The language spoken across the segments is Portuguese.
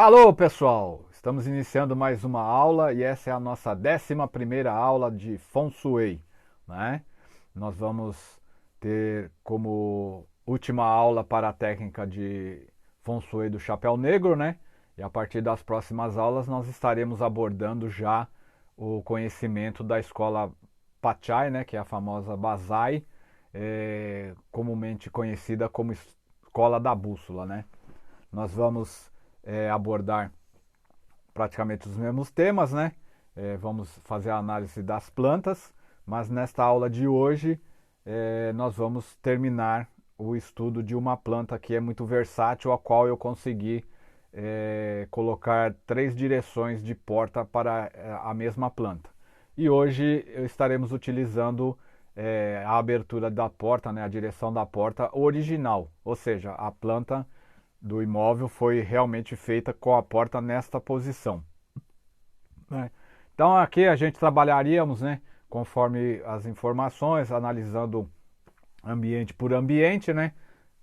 Alô, pessoal! Estamos iniciando mais uma aula e essa é a nossa 11ª aula de Feng Shui, né? Nós vamos ter como última aula para a técnica de Feng Shui do Chapéu Negro, né? E a partir das próximas aulas nós estaremos abordando já o conhecimento da escola Pachai, né? Que é a famosa Bazai, comumente conhecida como escola da bússola, né? Nós vamos abordar praticamente os mesmos temas, né? Vamos fazer a análise das plantas, mas nesta aula de hoje nós vamos terminar o estudo de uma planta que é muito versátil, a qual eu consegui colocar 3 direções de porta para a mesma planta. E hoje estaremos utilizando a abertura da porta, né, a direção da porta original, ou seja, a planta do imóvel foi realmente feita com a porta nesta posição, né? Então aqui a gente trabalharíamos, né, conforme as informações, analisando ambiente por ambiente, né,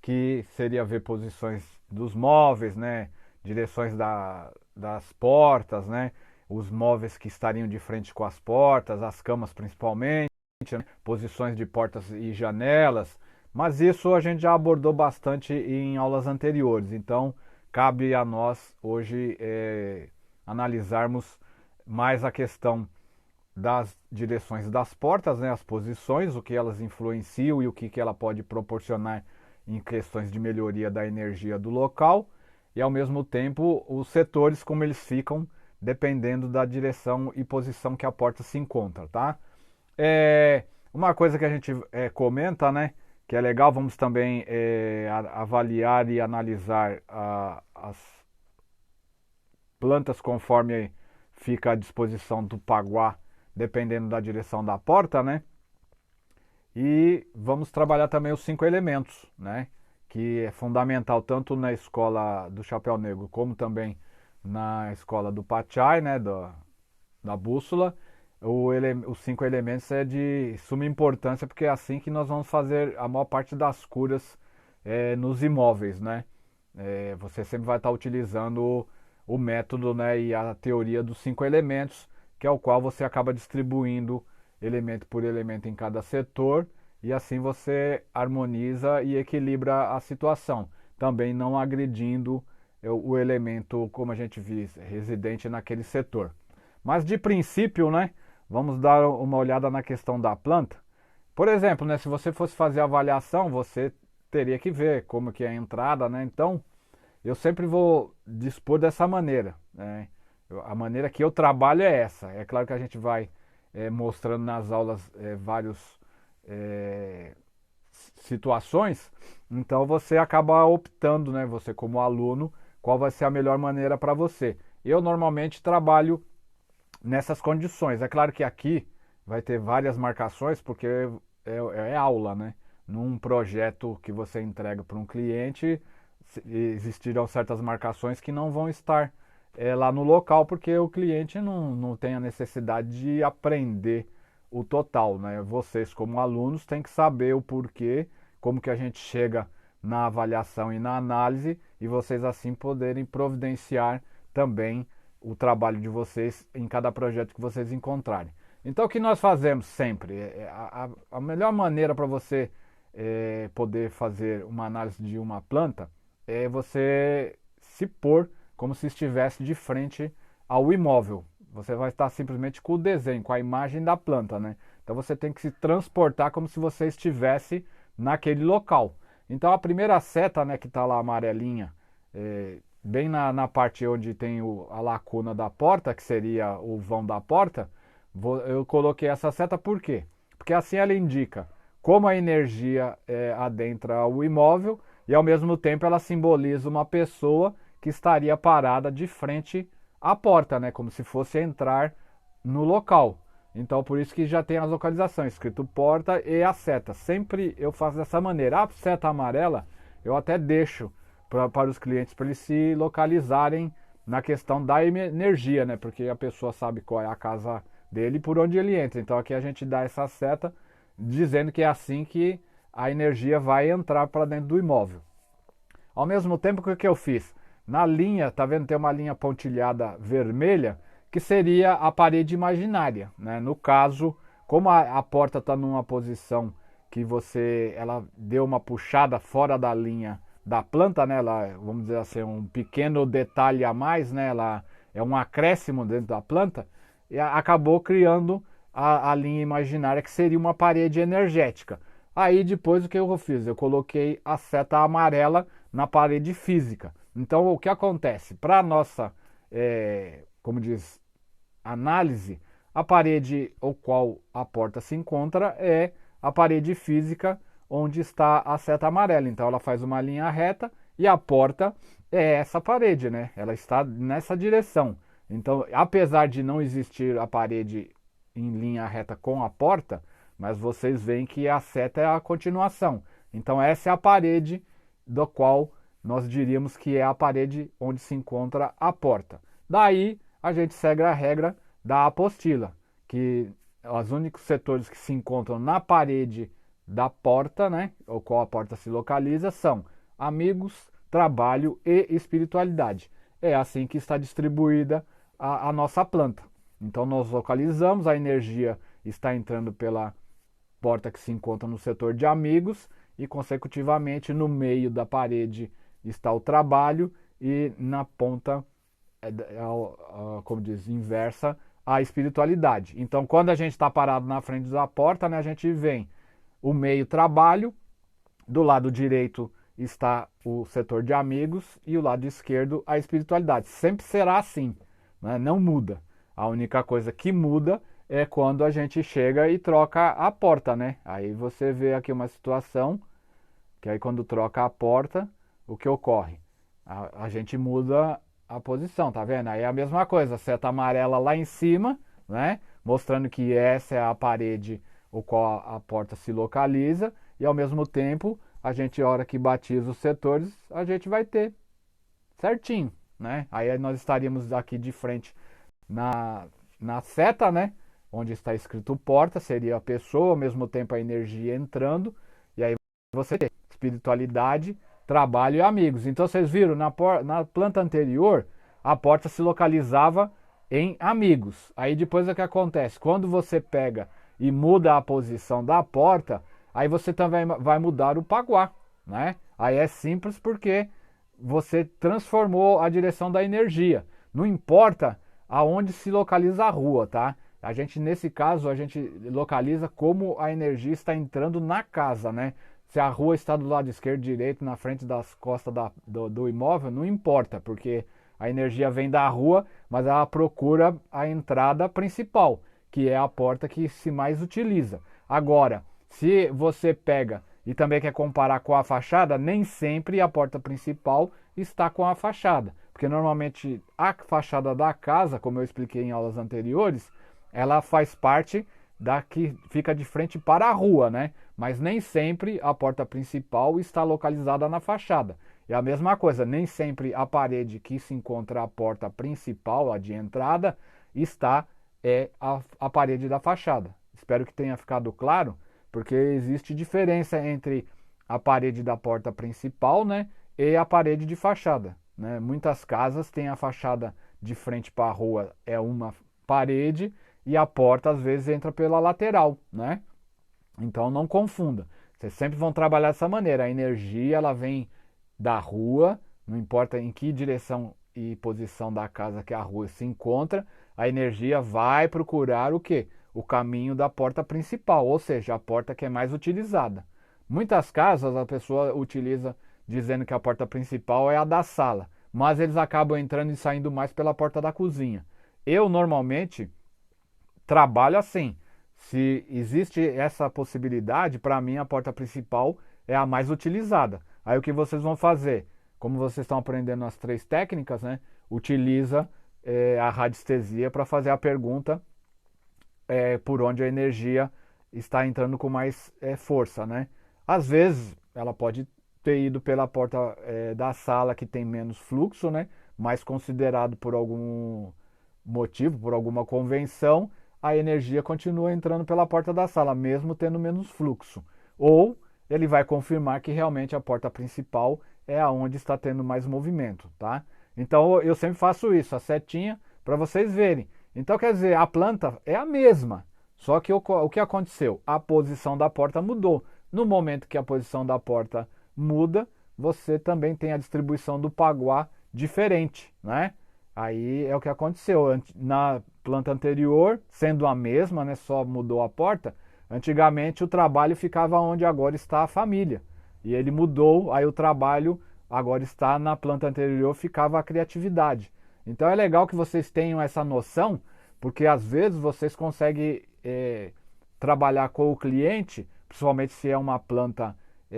que seria ver posições dos móveis, né, direções das portas, né, os móveis que estariam de frente com as portas, as camas principalmente, né, posições de portas e janelas, mas isso a gente já abordou bastante em aulas anteriores, então cabe a nós hoje analisarmos mais a questão das direções das portas, né, as posições, o que elas influenciam e o que ela pode proporcionar em questões de melhoria da energia do local, e ao mesmo tempo os setores como eles ficam dependendo da direção e posição que a porta se encontra, tá? Uma coisa que a gente comenta, né, que é legal, vamos também avaliar e analisar as plantas conforme fica à disposição do paguá, dependendo da direção da porta, né? E vamos trabalhar também os 5 elementos, né? Que é fundamental tanto na escola do Chapéu Negro como também na escola do Pachai, né? Da bússola. Os 5 elementos é de suma importância porque é assim que nós vamos fazer a maior parte das curas nos imóveis, né? Você sempre vai estar utilizando o método, né, e a teoria dos 5 elementos, que é o qual você acaba distribuindo elemento por elemento em cada setor e assim você harmoniza e equilibra a situação, também não agredindo o elemento, como a gente viu, residente naquele setor. Mas de princípio, né, vamos dar uma olhada na questão da planta. Por exemplo, né, se você fosse fazer a avaliação, você teria que ver como que é a entrada, né? Então, eu sempre vou dispor dessa maneira, né? A maneira que eu trabalho é essa. É claro que a gente vai mostrando nas aulas várias situações, então você acaba optando, né? Você como aluno, qual vai ser a melhor maneira para você. Eu normalmente trabalho nessas condições. É claro que aqui vai ter várias marcações, porque é aula, né? Num projeto que você entrega para um cliente, existirão certas marcações que não vão estar lá no local, porque o cliente não tem a necessidade de aprender o total, né? Vocês, como alunos, têm que saber o porquê, como que a gente chega na avaliação e na análise, e vocês assim poderem providenciar também o trabalho de vocês em cada projeto que vocês encontrarem. Então, o que nós fazemos sempre? A melhor maneira para você poder fazer uma análise de uma planta é você se pôr como se estivesse de frente ao imóvel. Você vai estar simplesmente com o desenho, com a imagem da planta, né? Então você tem que se transportar como se você estivesse naquele local. Então a primeira seta, né, que está lá amarelinha, bem na parte onde tem a lacuna da porta, que seria o vão da porta, eu coloquei essa seta por quê? Porque assim ela indica como a energia adentra o imóvel e ao mesmo tempo ela simboliza uma pessoa que estaria parada de frente à porta, né? Como se fosse entrar no local. Então por isso que já tem as localizações, escrito porta e a seta. Sempre eu faço dessa maneira. A seta amarela eu até deixo para os clientes para eles se localizarem na questão da energia, né? Porque a pessoa sabe qual é a casa dele e por onde ele entra. Então aqui a gente dá essa seta dizendo que é assim que a energia vai entrar para dentro do imóvel. Ao mesmo tempo, o que eu fiz? Na linha, tá vendo? Tem uma linha pontilhada vermelha, que seria a parede imaginária, né? No caso, como a porta está numa posição que ela deu uma puxada fora da linha da planta, né? Ela, vamos dizer assim, um pequeno detalhe a mais, né? Ela é um acréscimo dentro da planta e acabou criando a linha imaginária que seria uma parede energética. Aí depois o que eu fiz? Eu coloquei a seta amarela na parede física. Então o que acontece? Para a nossa, como diz, análise, a parede ao qual a porta se encontra é a parede física onde está a seta amarela. Então ela faz uma linha reta e a porta é essa parede, né? Ela está nessa direção. Então, apesar de não existir a parede em linha reta com a porta, mas vocês veem que a seta é a continuação. Então essa é a parede do qual nós diríamos que é a parede onde se encontra a porta. Daí a gente segue a regra da apostila, que os únicos setores que se encontram na parede da porta, né, ou qual a porta se localiza, são amigos, trabalho e espiritualidade. É assim que está distribuída a nossa planta. Então nós localizamos, a energia está entrando pela porta que se encontra no setor de amigos e consecutivamente no meio da parede está o trabalho e na ponta, como diz, inversa, a espiritualidade. Então quando a gente está parado na frente da porta, né, a gente vem o meio trabalho, do lado direito está o setor de amigos e o lado esquerdo a espiritualidade. Sempre será assim, né? Não muda. A única coisa que muda é quando a gente chega e troca a porta, né? Aí você vê aqui uma situação que aí quando troca a porta, o que ocorre? A gente muda a posição, tá vendo? Aí é a mesma coisa, seta amarela lá em cima, né? Mostrando que essa é a parede o qual a porta se localiza e ao mesmo tempo a gente, a hora que batiza os setores, a gente vai ter certinho, né? Aí nós estaríamos aqui de frente na seta, né? Onde está escrito porta, seria a pessoa, ao mesmo tempo a energia entrando, e aí você tem espiritualidade, trabalho e amigos. Então vocês viram, na planta anterior, a porta se localizava em amigos. Aí depois o que acontece? Quando você pega e muda a posição da porta, aí você também vai mudar o paguá, né? Aí é simples porque você transformou a direção da energia. Não importa aonde se localiza a rua, tá? A gente, nesse caso, a gente localiza como a energia está entrando na casa, né? Se a rua está do lado esquerdo, direito, na frente das costas do imóvel, não importa, porque a energia vem da rua, mas ela procura a entrada principal, que é a porta que se mais utiliza. Agora, se você pega e também quer comparar com a fachada, nem sempre a porta principal está com a fachada, porque normalmente a fachada da casa, como eu expliquei em aulas anteriores, ela faz parte da que fica de frente para a rua, né? Mas nem sempre a porta principal está localizada na fachada. É a mesma coisa, nem sempre a parede que se encontra a porta principal, a de entrada, está a parede da fachada. Espero que tenha ficado claro, porque existe diferença entre a parede da porta principal, né, e a parede de fachada, né? Muitas casas têm a fachada de frente para a rua, é uma parede, e a porta às vezes entra pela lateral, né? Então não confunda. Vocês sempre vão trabalhar dessa maneira. A energia ela vem da rua, não importa em que direção e posição da casa que a rua se encontra, a energia vai procurar o quê? O caminho da porta principal, ou seja, a porta que é mais utilizada. Muitas casas a pessoa utiliza dizendo que a porta principal é a da sala, mas eles acabam entrando e saindo mais pela porta da cozinha. Eu normalmente trabalho assim. Se existe essa possibilidade, para mim a porta principal é a mais utilizada. Aí o que vocês vão fazer? Como vocês estão aprendendo as 3 técnicas, né? Utiliza a radiestesia para fazer a pergunta por onde a energia está entrando com mais força, né? Às vezes ela pode ter ido pela porta da sala que tem menos fluxo, né? Mas considerado por algum motivo, por alguma convenção, a energia continua entrando pela porta da sala, mesmo tendo menos fluxo. Ou ele vai confirmar que realmente a porta principal é aonde está tendo mais movimento, tá? Então eu sempre faço isso, a setinha, para vocês verem. Então quer dizer, a planta é a mesma, só que o que aconteceu? A posição da porta mudou. No momento que a posição da porta muda, você também tem a distribuição do paguá diferente, né? Aí é o que aconteceu. Na planta anterior, sendo a mesma, né, só mudou a porta, antigamente o trabalho ficava onde agora está a família. E ele mudou, aí o trabalho agora está na planta anterior, ficava a criatividade. Então é legal que vocês tenham essa noção, porque às vezes vocês conseguem trabalhar com o cliente, principalmente se é uma planta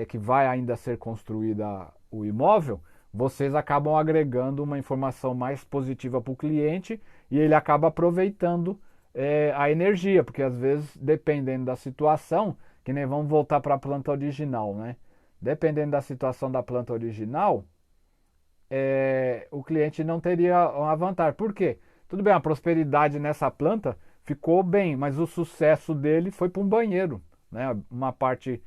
que vai ainda ser construída o imóvel, vocês acabam agregando uma informação mais positiva para o cliente e ele acaba aproveitando a energia, porque às vezes, dependendo da situação, que nem vamos voltar para a planta original, né? Dependendo da situação da planta original, o cliente não teria uma vantagem. Por quê? Tudo bem, a prosperidade nessa planta ficou bem, mas o sucesso dele foi para um banheiro, né? Uma parte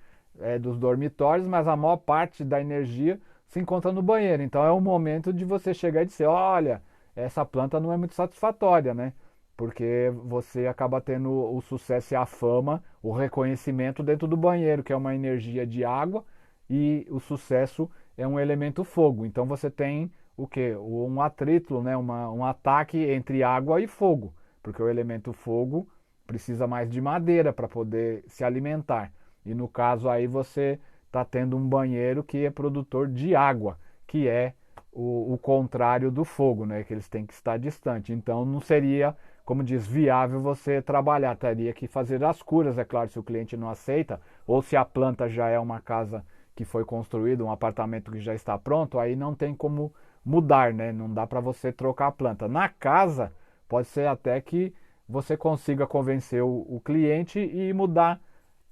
dos dormitórios, mas a maior parte da energia se encontra no banheiro. Então é o momento de você chegar e dizer, olha, essa planta não é muito satisfatória, né? Porque você acaba tendo o sucesso e a fama, o reconhecimento dentro do banheiro, que é uma energia de água, e o sucesso é um elemento fogo. Então você tem o quê? Um atrito, né? Um ataque entre água e fogo, porque o elemento fogo precisa mais de madeira para poder se alimentar. E no caso aí você está tendo um banheiro que é produtor de água, que é o contrário do fogo, né? Que eles têm que estar distante. Então não seria, como diz, viável você trabalhar. Teria que fazer as curas, é claro, se o cliente não aceita, ou se a planta já é uma casa que foi construída, um apartamento que já está pronto, aí não tem como mudar, né? Não dá para você trocar a planta. Na casa, pode ser até que você consiga convencer o cliente e mudar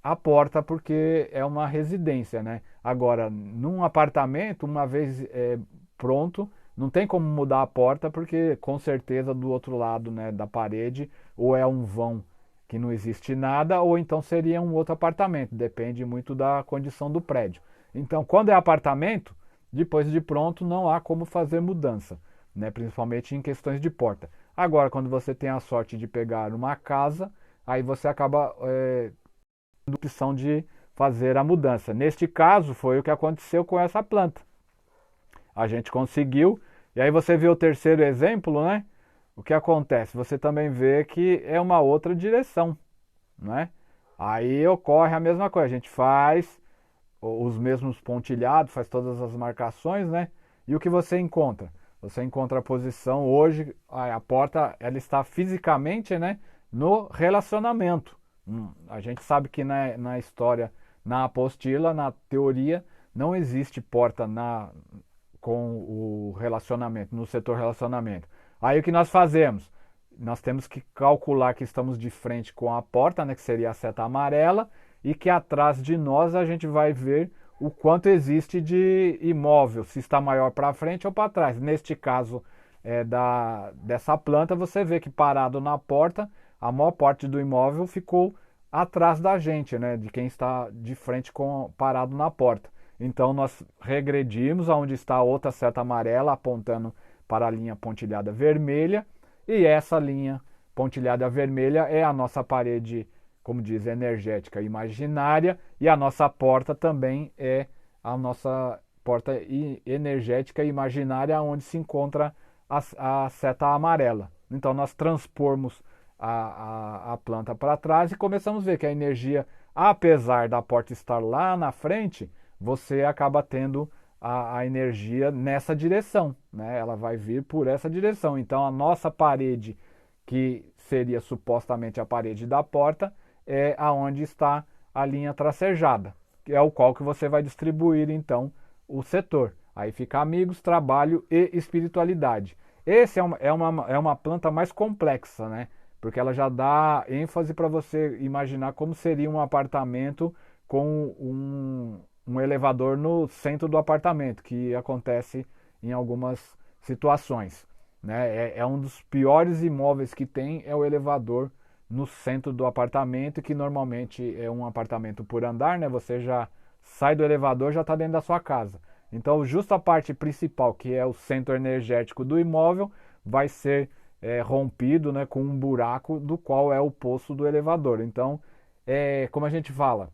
a porta, porque é uma residência, né? Agora, num apartamento, uma vez pronto, não tem como mudar a porta, porque com certeza do outro lado, né, da parede, ou é um vão que não existe nada, ou então seria um outro apartamento, depende muito da condição do prédio. Então, quando é apartamento, depois de pronto, não há como fazer mudança, né, principalmente em questões de porta. Agora, quando você tem a sorte de pegar uma casa, aí você acaba tendo a opção de fazer a mudança. Neste caso, foi o que aconteceu com essa planta. A gente conseguiu, e aí você vê o terceiro exemplo, né? O que acontece? Você também vê que é uma outra direção, né? Aí ocorre a mesma coisa, a gente faz os mesmos pontilhados, faz todas as marcações, né? E o que você encontra? Você encontra a posição hoje, a porta ela está fisicamente, né, no relacionamento. A gente sabe que na história, na apostila, na teoria, não existe porta com o relacionamento, no setor relacionamento. Aí o que nós fazemos? Nós temos que calcular que estamos de frente com a porta, né, que seria a seta amarela, e que atrás de nós a gente vai ver o quanto existe de imóvel, se está maior para frente ou para trás. Neste caso dessa planta, você vê que parado na porta, a maior parte do imóvel ficou atrás da gente, né, de quem está de frente parado na porta. Então nós regredimos aonde está a outra seta amarela apontando para a linha pontilhada vermelha, e essa linha pontilhada vermelha é a nossa parede, como diz, energética imaginária, e a nossa porta também é a nossa porta energética imaginária, onde se encontra a seta amarela. Então nós transpormos a planta para trás e começamos a ver que a energia, apesar da porta estar lá na frente, você acaba tendo a energia nessa direção, né? Ela vai vir por essa direção. Então a nossa parede, que seria supostamente a parede da porta, é aonde está a linha tracejada, que é o qual que você vai distribuir então o setor. Aí fica amigos, trabalho e espiritualidade. Esse é uma planta mais complexa, né? Porque ela já dá ênfase para você imaginar como seria um apartamento com um elevador no centro do apartamento, que acontece em algumas situações, né? É um dos piores imóveis que tem, é o elevador no centro do apartamento, que normalmente é um apartamento por andar, né? Você já sai do elevador, já está dentro da sua casa. Então, justo a parte principal, que é o centro energético do imóvel, vai ser rompido, né, com um buraco do qual é o poço do elevador. Então, como a gente fala,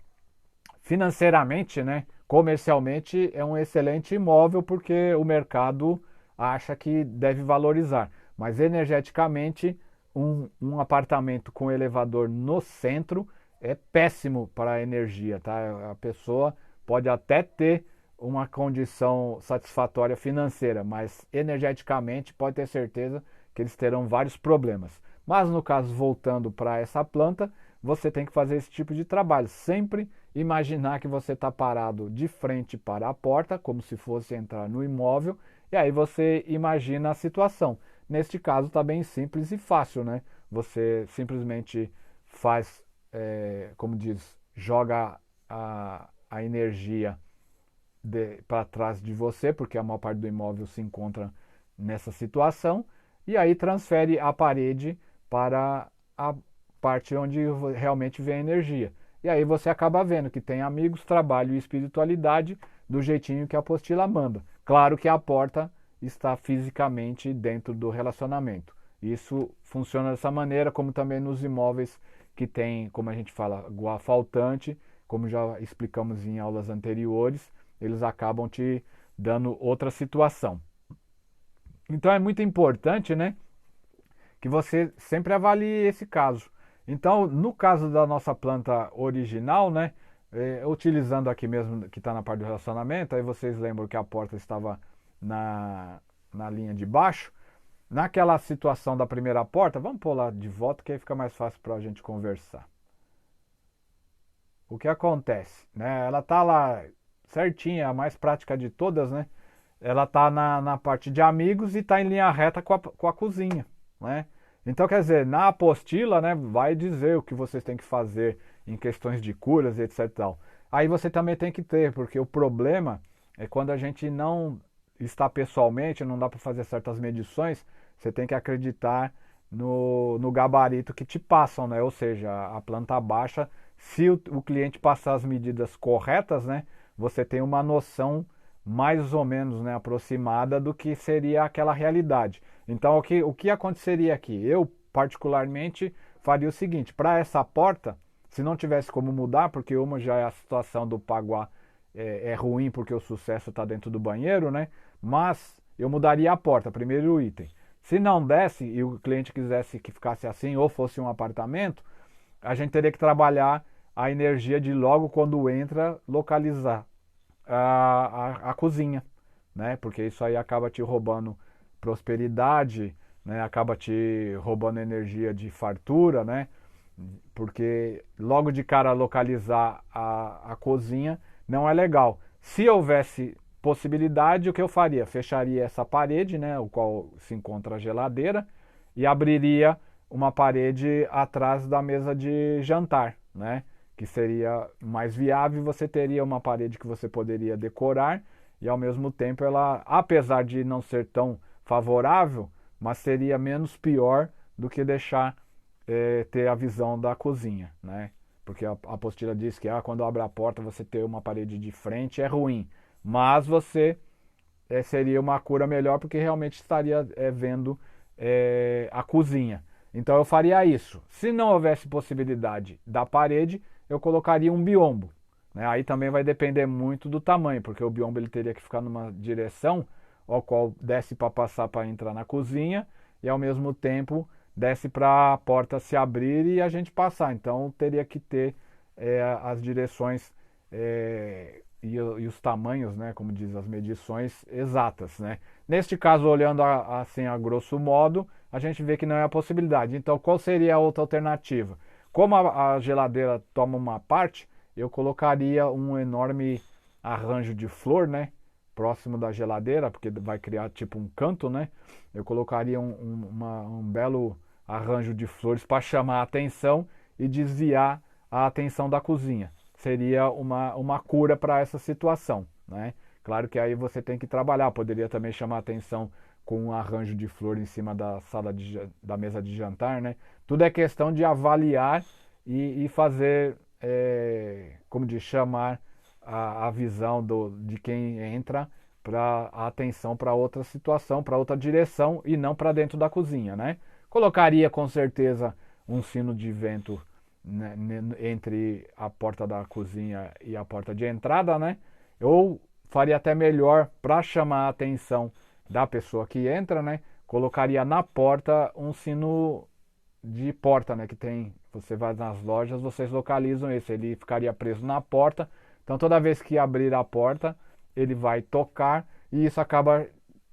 financeiramente, né, comercialmente é um excelente imóvel porque o mercado acha que deve valorizar. Mas energeticamente, um apartamento com elevador no centro é péssimo para a energia, tá? A pessoa pode até ter uma condição satisfatória financeira, mas energeticamente pode ter certeza que eles terão vários problemas. Mas no caso, voltando para essa planta, você tem que fazer esse tipo de trabalho. Sempre imaginar que você está parado de frente para a porta, como se fosse entrar no imóvel, e aí você imagina a situação. Neste caso está bem simples e fácil, né? Você simplesmente faz, como diz, joga a energia para trás de você, porque a maior parte do imóvel se encontra nessa situação, e aí transfere a parede para a parte onde realmente vem a energia. E aí você acaba vendo que tem amigos, trabalho e espiritualidade do jeitinho que a apostila manda. Claro que a porta está fisicamente dentro do relacionamento. Isso funciona dessa maneira, como também nos imóveis que tem, como a gente fala, água faltante, como já explicamos em aulas anteriores, eles acabam te dando outra situação. Então é muito importante, né, que você sempre avalie esse caso. Então, no caso da nossa planta original, né, utilizando aqui mesmo que está na parte do relacionamento, aí vocês lembram que a porta estava na linha de baixo. Naquela situação da primeira porta, vamos pôr lá de volta que aí fica mais fácil para a gente conversar. O que acontece? Né? Ela está lá certinha, a mais prática de todas, né? Ela está na parte de amigos e está em linha reta com a cozinha, né? Então, quer dizer, na apostila, né, vai dizer o que vocês têm que fazer em questões de curas e etc e tal. Aí você também tem que ter, porque o problema é quando a gente não está pessoalmente, não dá para fazer certas medições, você tem que acreditar no gabarito que te passam, né? Ou seja, a planta baixa, se o cliente passar as medidas corretas, né, você tem uma noção mais ou menos, né, aproximada do que seria aquela realidade. Então, o que aconteceria aqui? Eu, particularmente, faria o seguinte: para essa porta, se não tivesse como mudar, porque uma já é a situação do Paguá é ruim porque o sucesso está dentro do banheiro, né? Mas eu mudaria a porta, primeiro item. Se não desse e o cliente quisesse que ficasse assim ou fosse um apartamento, a gente teria que trabalhar a energia de logo quando entra, localizar a cozinha, né? Porque isso aí acaba te roubando prosperidade, né? Acaba te roubando energia de fartura, né? Porque logo de cara localizar a cozinha não é legal. Se houvesse possibilidade, o que eu faria? Fecharia essa parede, né? O qual se encontra a geladeira, e abriria uma parede atrás da mesa de jantar, né? Que seria mais viável. Você teria uma parede que você poderia decorar e ao mesmo tempo ela, apesar de não ser tão favorável, mas seria menos pior do que deixar ter a visão da cozinha, né? Porque a apostila diz que quando abre a porta você ter uma parede de frente é ruim, mas você seria uma cura melhor porque realmente estaria vendo a cozinha. Então eu faria isso. Se não houvesse possibilidade da parede, eu colocaria um biombo, né? Aí também vai depender muito do tamanho, porque o biombo ele teria que ficar numa direção ao qual desse para passar para entrar na cozinha e ao mesmo tempo desse para a porta se abrir e a gente passar. Então teria que ter as direções e os tamanhos, né, como diz, as medições exatas, né? Neste caso, olhando assim a grosso modo, a gente vê que não é a possibilidade. Então, qual seria a outra alternativa? Como a geladeira toma uma parte, eu colocaria um enorme arranjo de flor, né, próximo da geladeira, porque vai criar tipo um canto, né? Eu colocaria um belo arranjo de flores para chamar a atenção e desviar a atenção da cozinha. Seria uma cura para essa situação, né? Claro que aí você tem que trabalhar, poderia também chamar a atenção com um arranjo de flor em cima da da mesa de jantar, né? Tudo é questão de avaliar e fazer, como de chamar a visão de quem entra para a atenção para outra situação, para outra direção e não para dentro da cozinha, né? Colocaria com certeza um sino de vento, né, entre a porta da cozinha e a porta de entrada, né? Ou faria até melhor para chamar a atenção da pessoa que entra, né? Colocaria na porta um sino de porta, né? Que tem, você vai nas lojas, vocês localizam esse, ele ficaria preso na porta. Então toda vez que abrir a porta, ele vai tocar e isso acaba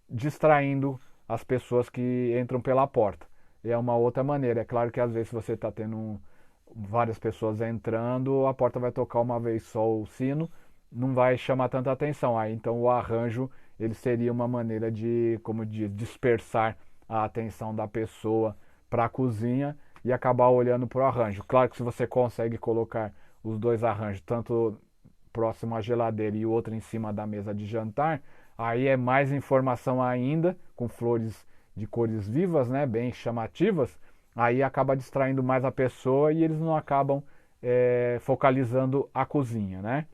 distraindo as pessoas que entram pela porta. E é uma outra maneira. É claro que às vezes você está tendo várias pessoas entrando, a porta vai tocar uma vez só o sino, não vai chamar tanta atenção. Aí então o arranjo ele seria uma maneira de, como diz, dispersar a atenção da pessoa para a cozinha e acabar olhando para o arranjo. Claro que se você consegue colocar os dois arranjos, tanto próximo à geladeira e o outro em cima da mesa de jantar, aí é mais informação ainda, com flores de cores vivas, né, bem chamativas, aí acaba distraindo mais a pessoa e eles não acabam focalizando a cozinha, né?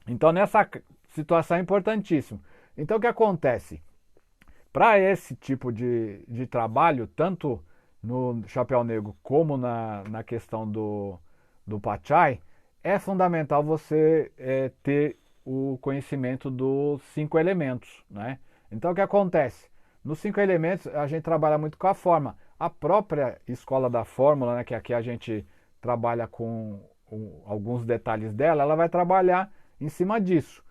Então nessa situação é importantíssimo. Então o que acontece? Para esse tipo de trabalho, tanto no Chapéu Negro como na questão do Pad Thai, é fundamental você ter o conhecimento dos 5 elementos, né? Então o que acontece? Nos 5 elementos a gente trabalha muito com a forma. A própria escola da fórmula, né, que aqui a gente trabalha com alguns detalhes dela, ela vai trabalhar em cima disso,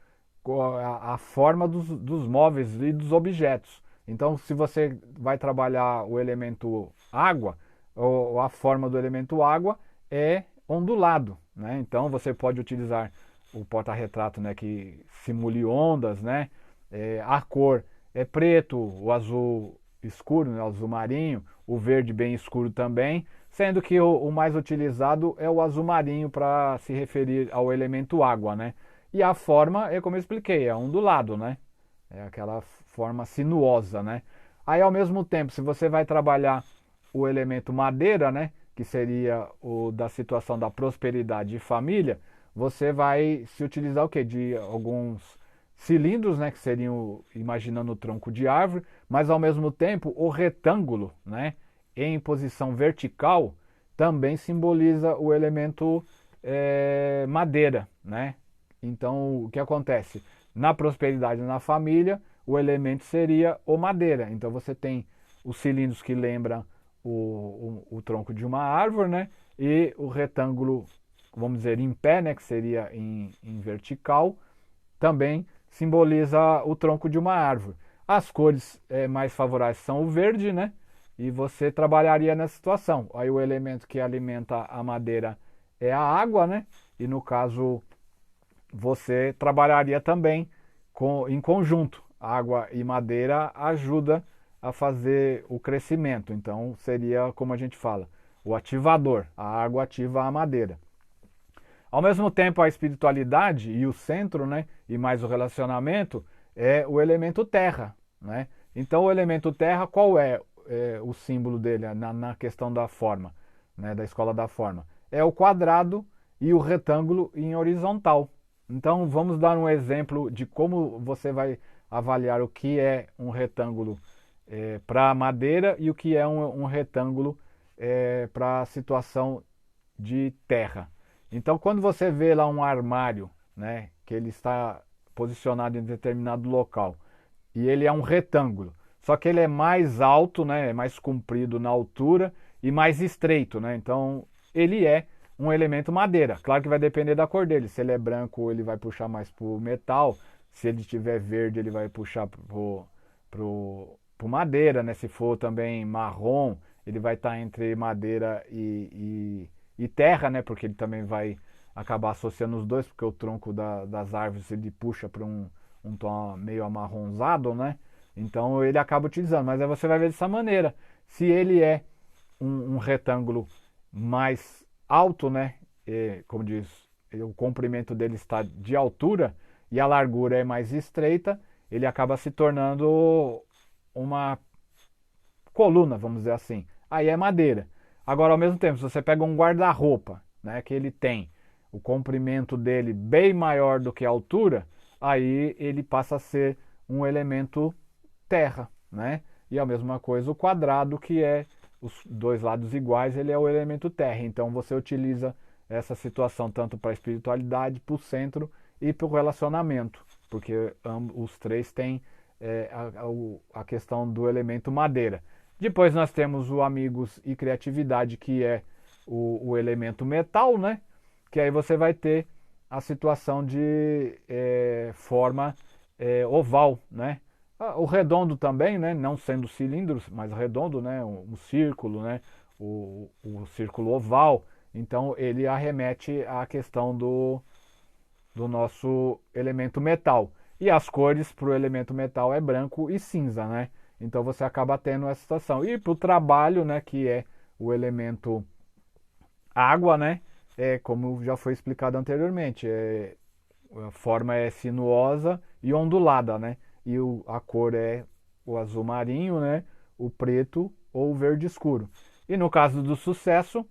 com a forma dos móveis e dos objetos. Então se você vai trabalhar o elemento água, ou a forma do elemento água é ondulado, né? Então você pode utilizar o porta-retrato, né, que simule ondas, né? A cor é preto, o azul escuro, né, o azul marinho, o verde bem escuro também, sendo que o mais utilizado é o azul marinho para se referir ao elemento água, né? E a forma é como eu expliquei, é ondulado, né? É aquela forma sinuosa, né? Aí ao mesmo tempo, se você vai trabalhar o elemento madeira, né, que seria o da situação da prosperidade e família, você vai se utilizar o quê? De alguns cilindros, né, que seriam, imaginando o tronco de árvore, mas ao mesmo tempo o retângulo, né, em posição vertical, também simboliza o elemento madeira, né? Então o que acontece? Na prosperidade e na família, o elemento seria o madeira. Então você tem os cilindros que lembram o tronco de uma árvore, né? E o retângulo, vamos dizer, em pé, né? Que seria em vertical, também simboliza o tronco de uma árvore. As cores mais favoráveis são o verde, né? E você trabalharia nessa situação. Aí o elemento que alimenta a madeira é a água, né? E no caso você trabalharia também em conjunto. Água e madeira ajuda a fazer o crescimento. Então seria, como a gente fala, o ativador. A água ativa a madeira. Ao mesmo tempo, a espiritualidade e o centro, né, e mais o relacionamento, é o elemento terra, né? Então o elemento terra, qual é o símbolo dele na questão da forma, né, da escola da forma? É o quadrado e o retângulo em horizontal. Então vamos dar um exemplo de como você vai avaliar o que é um retângulo para madeira e o que é um retângulo para a situação de terra. Então quando você vê lá um armário, né, que ele está posicionado em determinado local e ele é um retângulo, só que ele é mais alto, né, é mais comprido na altura e mais estreito, né? Então ele é um elemento madeira. Claro que vai depender da cor dele. Se ele é branco, ele vai puxar mais pro metal. Se ele tiver verde, ele vai puxar pro madeira, né? Se for também marrom, ele vai estar entre madeira e terra, né? Porque ele também vai acabar associando os dois, porque o tronco das árvores ele puxa para um tom meio amarronzado, né? Então ele acaba utilizando. Mas aí você vai ver dessa maneira. Se ele é um retângulo mais alto, né? Como diz, o comprimento dele está de altura e a largura é mais estreita, ele acaba se tornando uma coluna, vamos dizer assim. Aí é madeira. Agora, ao mesmo tempo, se você pega um guarda-roupa, né, que ele tem o comprimento dele bem maior do que a altura, aí ele passa a ser um elemento terra, né? E a mesma coisa o quadrado, que é os dois lados iguais, ele é o elemento terra. Então você utiliza essa situação tanto para a espiritualidade, para o centro e para o relacionamento, porque os três têm a questão do elemento madeira. Depois nós temos o amigos e criatividade, que é o elemento metal, né? Que aí você vai ter a situação de forma oval, né? O redondo também, né? Não sendo cilindros, mas redondo, né? Um círculo, né? O círculo oval. Então ele arremete à questão do nosso elemento metal. E as cores para o elemento metal é branco e cinza, né? Então você acaba tendo essa situação. E para o trabalho, né? Que é o elemento água, né? Como já foi explicado anteriormente, a forma é sinuosa e ondulada, né? E a cor é o azul marinho, né? O preto ou o verde escuro. E no caso do sucesso,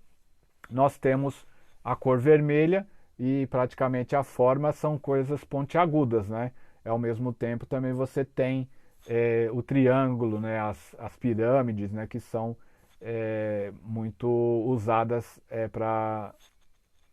nós temos a cor vermelha e praticamente a forma são coisas pontiagudas, né? Ao mesmo tempo também você tem o triângulo, né? As pirâmides, né? Que são muito usadas para,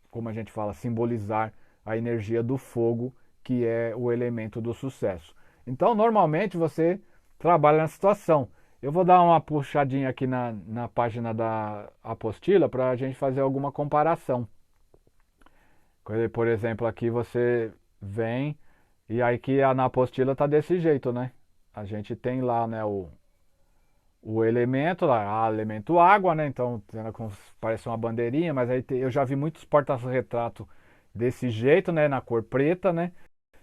como a gente fala, simbolizar a energia do fogo, que é o elemento do sucesso. Então, normalmente você trabalha na situação. Eu vou dar uma puxadinha aqui na página da apostila para a gente fazer alguma comparação. Por exemplo, aqui você vem e aí que na apostila está desse jeito, né? A gente tem lá, né, o elemento, elemento água, né? Então parece uma bandeirinha, mas aí eu já vi muitos porta-retrato desse jeito, né? Na cor preta, né?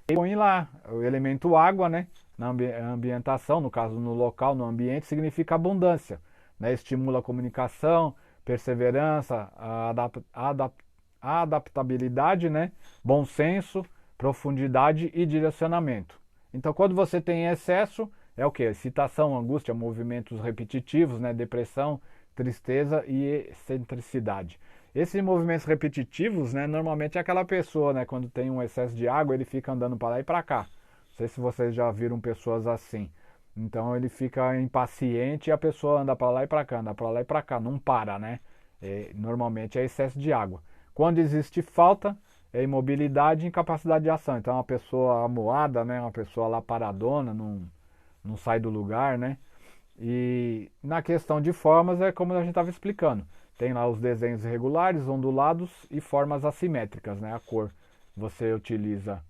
E põe lá o elemento água, né? Na ambientação, no caso no local, no ambiente, significa abundância, né? Estimula a comunicação, perseverança, a adaptabilidade, né? Bom senso, profundidade e direcionamento. Então, quando você tem excesso, é o que? Excitação, angústia, movimentos repetitivos, né? Depressão, tristeza e excentricidade. Esses movimentos repetitivos, né? Normalmente é aquela pessoa, né? Quando tem um excesso de água, ele fica andando para lá e para cá. Não sei se vocês já viram pessoas assim. Então ele fica impaciente e a pessoa anda para lá e para cá, anda para lá e para cá, não para, né? Normalmente é excesso de água. Quando existe falta, é imobilidade e incapacidade de ação. Então é uma pessoa amuada, né? Uma pessoa lá paradona, não sai do lugar, né? E na questão de formas é como a gente estava explicando. Tem lá os desenhos irregulares, ondulados e formas assimétricas, né? A cor. Você utiliza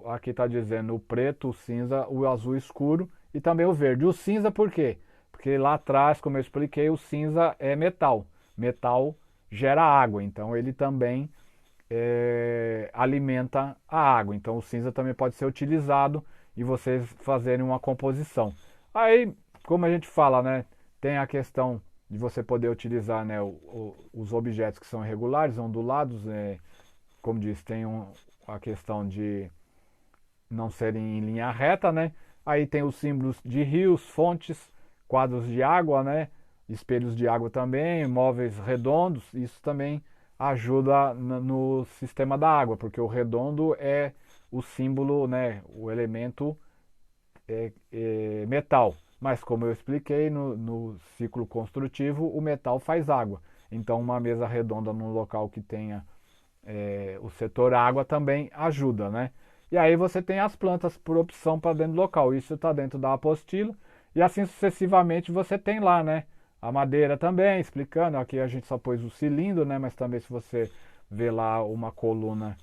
aqui está dizendo o preto, o cinza, o azul escuro e também o verde. O cinza por quê? Porque lá atrás, como eu expliquei, o cinza é metal. Metal gera água, então ele também alimenta a água. Então o cinza também pode ser utilizado e vocês fazerem uma composição. Aí, como a gente fala, né, tem a questão de você poder utilizar, né, os objetos que são irregulares, ondulados, como diz, tem a questão de não serem em linha reta, né? Aí tem os símbolos de rios, fontes, quadros de água, né? Espelhos de água também, móveis redondos, isso também ajuda no sistema da água, porque o redondo é o símbolo, né? O elemento metal. Mas como eu expliquei no ciclo construtivo, o metal faz água. Então uma mesa redonda num local que tenha o setor água também ajuda, né? E aí você tem as plantas por opção para dentro do local. Isso está dentro da apostila. E assim sucessivamente você tem lá, né? A madeira também, explicando. Aqui a gente só pôs o cilindro, né? Mas também se você vê lá uma coluna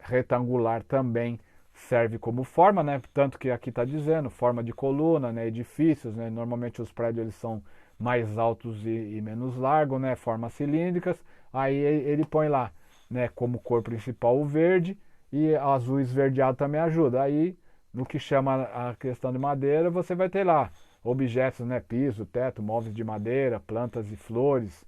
retangular também serve como forma, né? Tanto que aqui está dizendo, forma de coluna, né? Edifícios, né? Normalmente os prédios eles são mais altos e menos largos, né? Formas cilíndricas. Aí ele põe lá, né? Como cor principal o verde e azul esverdeado também ajuda. Aí no que chama a questão de madeira, você vai ter lá objetos, né? Piso, teto, móveis de madeira, plantas e flores,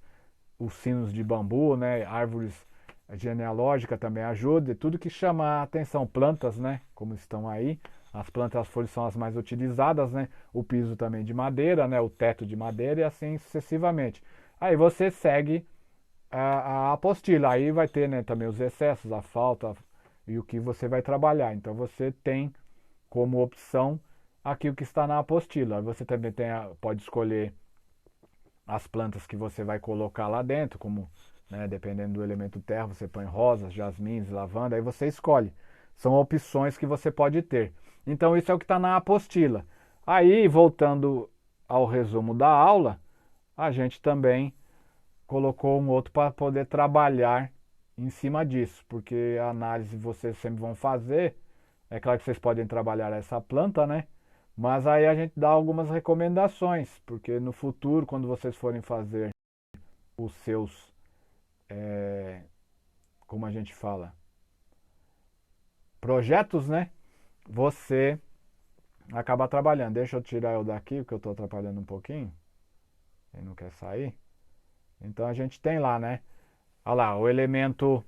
os sinos de bambu, né? Árvores genealógicas também ajuda. E tudo que chama a atenção, plantas, né? Como estão aí. As plantas, as folhas são as mais utilizadas, né? O piso também de madeira, né? O teto de madeira e assim sucessivamente. Aí você segue a apostila. Aí vai ter, né, também os excessos, a falta e o que você vai trabalhar. Então você tem como opção aqui o que está na apostila. Você também pode escolher as plantas que você vai colocar lá dentro, como, né, dependendo do elemento terra, você põe rosas, jasmins, lavanda, aí você escolhe. São opções que você pode ter. Então isso é o que está na apostila. Aí, voltando ao resumo da aula, a gente também colocou um outro para poder trabalhar em cima disso, porque a análise vocês sempre vão fazer. É claro que vocês podem trabalhar essa planta, né? Mas aí a gente dá algumas recomendações, porque no futuro, quando vocês forem fazer os seus, como a gente fala, projetos, né? Você acaba trabalhando. Deixa eu tirar eu daqui, porque eu estou atrapalhando um pouquinho. Ele não quer sair. Então a gente tem lá, né? Olha lá, o elemento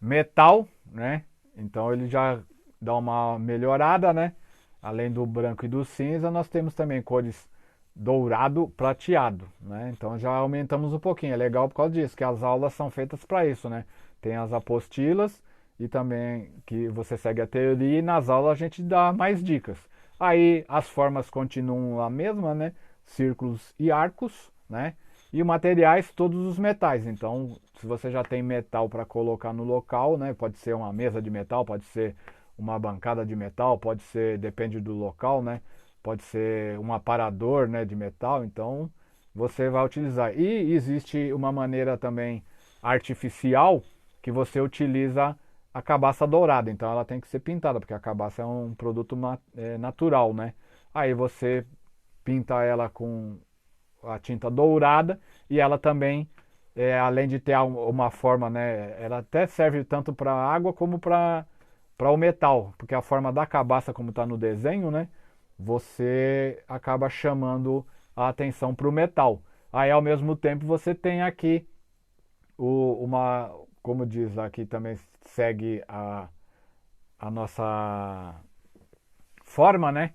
metal, né? Então ele já dá uma melhorada, né? Além do branco e do cinza, nós temos também cores dourado, prateado, né? Então já aumentamos um pouquinho. É legal por causa disso, que as aulas são feitas para isso, né? Tem as apostilas e também que você segue a teoria e nas aulas a gente dá mais dicas. Aí as formas continuam a mesma, né? Círculos e arcos, né? E materiais, todos os metais. Então, se você já tem metal para colocar no local, né? Pode ser uma mesa de metal, pode ser uma bancada de metal, pode ser, depende do local, né? Pode ser um aparador, né, de metal, então você vai utilizar. E existe uma maneira também artificial que você utiliza a cabaça dourada, então ela tem que ser pintada, porque a cabaça é um produto natural, né? Aí você pinta ela com a tinta dourada e ela também, além de ter uma forma, né, ela até serve tanto para água como para o metal, porque a forma da cabaça, como está no desenho, né, você acaba chamando a atenção para o metal. Aí, ao mesmo tempo, você tem aqui como diz aqui, também segue a nossa forma, né,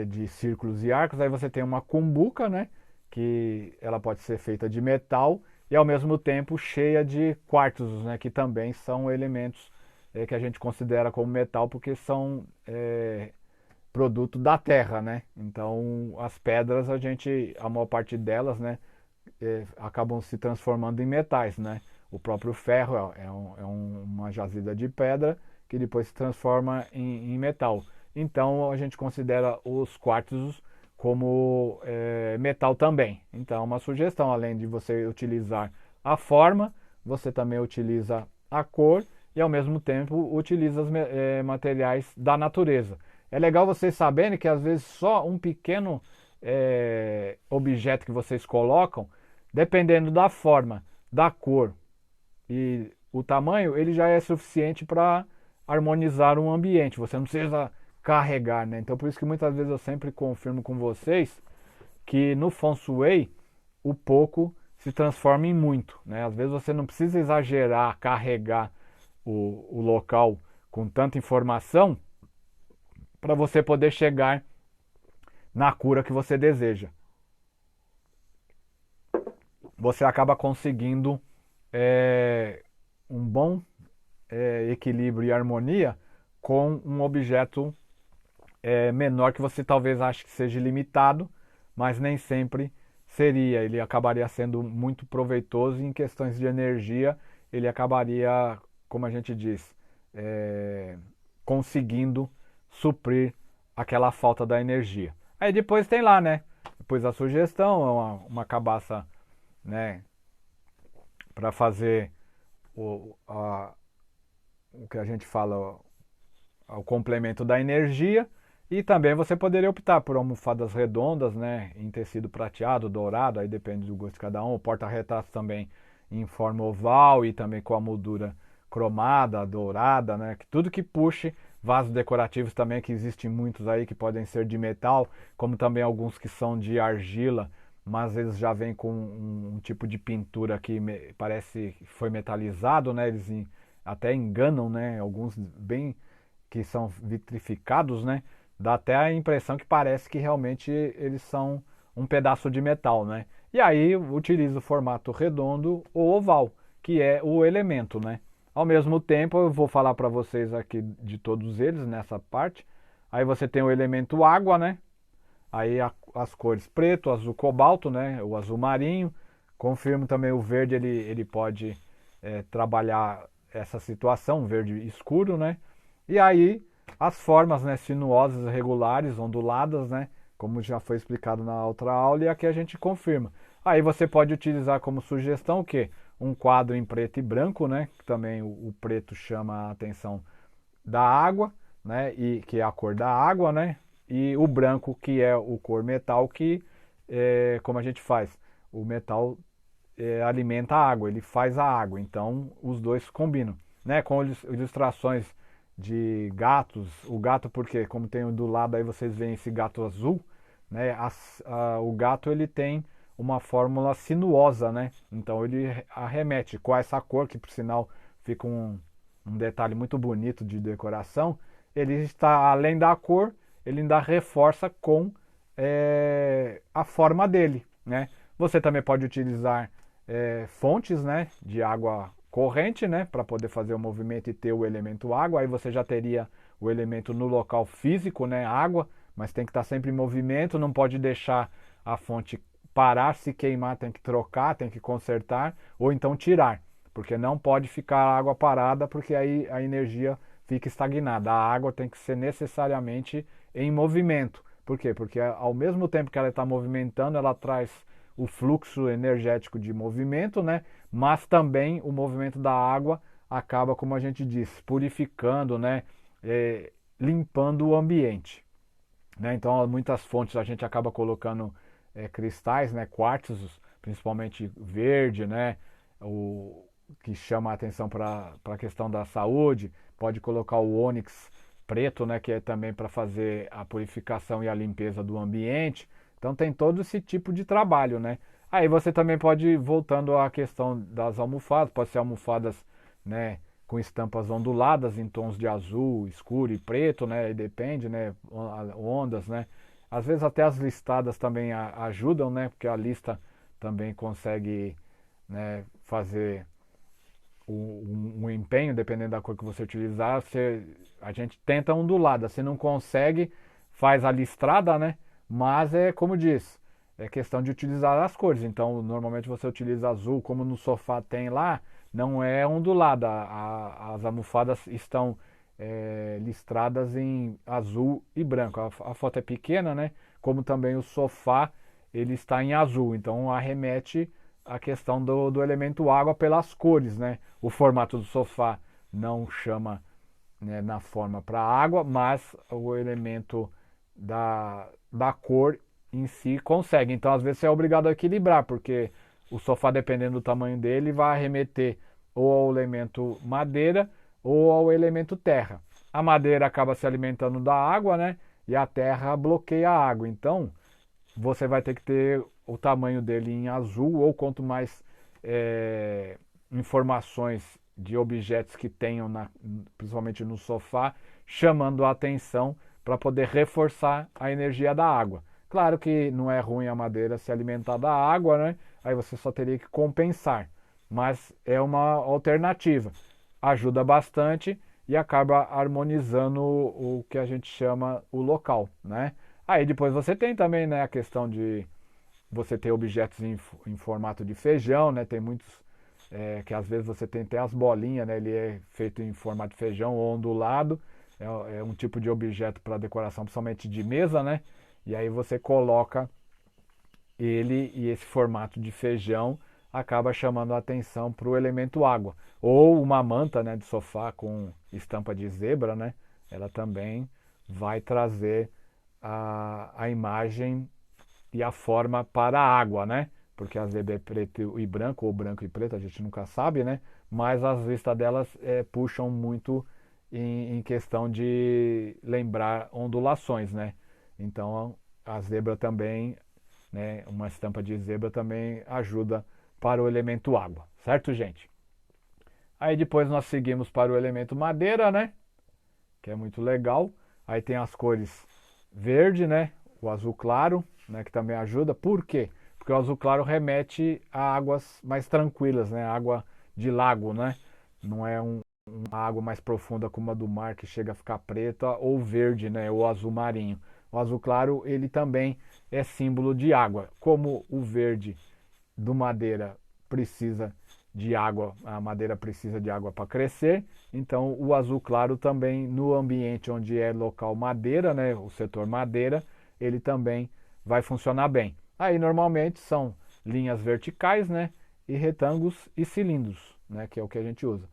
de círculos e arcos. Aí você tem uma cumbuca, né, que ela pode ser feita de metal e ao mesmo tempo cheia de quartzos, né, que também são elementos que a gente considera como metal porque são produto da terra, né? Então as pedras a maior parte delas, né, acabam se transformando em metais, né? O próprio ferro uma jazida de pedra que depois se transforma em metal. Então a gente considera os quartzos como metal também. Então uma sugestão, além de você utilizar a forma, você também utiliza a cor e ao mesmo tempo utiliza os materiais da natureza. É legal vocês saberem que às vezes só um pequeno objeto que vocês colocam, dependendo da forma, da cor e o tamanho, ele já é suficiente para harmonizar um ambiente. Você não precisa carregar, né? Então por isso que muitas vezes eu sempre confirmo com vocês que no Feng Shui o pouco se transforma em muito, né? Às vezes você não precisa exagerar, carregar o local com tanta informação para você poder chegar na cura que você deseja. Você acaba conseguindo um bom equilíbrio e harmonia com um objeto menor que você talvez ache que seja limitado, mas nem sempre seria. Ele acabaria sendo muito proveitoso e em questões de energia ele acabaria, como a gente diz, conseguindo suprir aquela falta da energia. Aí depois tem lá, né? Depois a sugestão, é uma cabaça, né, para fazer o que a gente fala, o complemento da energia. E também você poderia optar por almofadas redondas, né, em tecido prateado, dourado, aí depende do gosto de cada um. O porta-retratos também em forma oval e também com a moldura cromada, dourada, né, tudo que puxe. Vasos decorativos também, que existem muitos aí que podem ser de metal, como também alguns que são de argila, mas eles já vêm com um tipo de pintura que parece que foi metalizado, né? Eles até enganam, né? Alguns bem que são vitrificados, né? Dá até a impressão que parece que realmente eles são um pedaço de metal, né? E aí utiliza o formato redondo ou oval, que é o elemento, né? Ao mesmo tempo, eu vou falar para vocês aqui de todos eles nessa parte, Aí você tem o elemento água, né? Aí as cores preto, azul cobalto, né? O azul marinho. Confirmo também o verde, ele pode trabalhar essa situação, verde escuro, né? E aí as formas, né, sinuosas, regulares, onduladas, né? Como já foi explicado na outra aula, e aqui a gente confirma. Aí você pode utilizar como sugestão o quê? Um quadro em preto e branco, né? Que também o preto chama a atenção da água, né? E que é a cor da água, né? E o branco que é o cor metal que como a gente faz, o metal alimenta a água, ele faz a água, então os dois combinam, né? Com ilustrações de gatos, o gato porque como tem do lado aí vocês veem esse gato azul, né? O gato ele tem uma fórmula sinuosa, né? Então ele arremete com essa cor que por sinal fica um detalhe muito bonito de decoração. Ele está além da cor, ele ainda reforça com a forma dele, né? Você também pode utilizar fontes, né, de água corrente, né, para poder fazer o movimento e ter o elemento água. Aí você já teria o elemento no local físico, né, água, mas tem que estar sempre em movimento, não pode deixar a fonte parar, se queimar, tem que trocar, tem que consertar ou então tirar, porque não pode ficar a água parada, porque aí a energia fica estagnada. A água tem que ser necessariamente em movimento. Por quê? Porque ao mesmo tempo que ela está movimentando, ela traz o fluxo energético de movimento, né? Mas também o movimento da água acaba, como a gente diz, purificando, né? Limpando o ambiente, né? Então, muitas fontes a gente acaba colocando cristais, né? Quartzos, principalmente verde, né? O que chama a atenção para a questão da saúde. Pode colocar o ônix preto, né? Que é também para fazer a purificação e a limpeza do ambiente. Então tem todo esse tipo de trabalho, né? Aí você também pode, voltando à questão das almofadas, pode ser almofadas, né, com estampas onduladas em tons de azul, escuro e preto, né? E depende, né? Ondas, né? Às vezes até as listadas também ajudam, né? Porque a lista também consegue, né, fazer um empenho, dependendo da cor que você utilizar. A gente tenta ondulada, se não consegue, faz a listrada, né? Mas é como diz, é questão de utilizar as cores. Então, normalmente você utiliza azul, como no sofá tem lá, não é ondulada. As almofadas estão listradas em azul e branco. A foto é pequena, né? Como também o sofá ele está em azul. Então arremete a questão do elemento água pelas cores, né? O formato do sofá não chama, né, na forma para água, mas o elemento da cor em si consegue. Então, às vezes, você é obrigado a equilibrar, porque o sofá, dependendo do tamanho dele, vai arremeter ou ao elemento madeira ou ao elemento terra. A madeira acaba se alimentando da água, né? E a terra bloqueia a água. Então, você vai ter que ter o tamanho dele em azul, ou quanto mais informações de objetos que tenham, principalmente no sofá, chamando a atenção para poder reforçar a energia da água. Claro que não é ruim a madeira se alimentar da água, né? Aí você só teria que compensar, mas é uma alternativa. Ajuda bastante e acaba harmonizando o que a gente chama o local, né? Aí depois você tem também, né, a questão de você ter objetos em formato de feijão, né? Tem muitos que às vezes você tem até as bolinhas, né? Ele é feito em formato de feijão ou ondulado. É um tipo de objeto para decoração, principalmente de mesa, né? E aí você coloca ele e esse formato de feijão acaba chamando a atenção para o elemento água. Ou uma manta, né, de sofá com estampa de zebra, né? Ela também vai trazer a imagem e a forma para a água, né? Porque a zebra é preto e branco, ou branco e preto, a gente nunca sabe, né? Mas as vistas delas puxam muito em questão de lembrar ondulações, né? Então a zebra também, né? Uma estampa de zebra também ajuda para o elemento água, certo, gente? Aí depois nós seguimos para o elemento madeira, né? Que é muito legal. Aí tem as cores verde, né? O azul claro, né? Que também ajuda. Por quê? Porque o azul claro remete a águas mais tranquilas, né? Água de lago, né? Não é uma água mais profunda como a do mar que chega a ficar preta, ou verde, né, ou azul marinho. O azul claro, ele também é símbolo de água. Como o verde do madeira precisa de água, a madeira precisa de água para crescer, então o azul claro também no ambiente onde é local madeira, né, o setor madeira, ele também vai funcionar bem. Aí normalmente são linhas verticais, né, e retângulos e cilindros, né, que é o que a gente usa.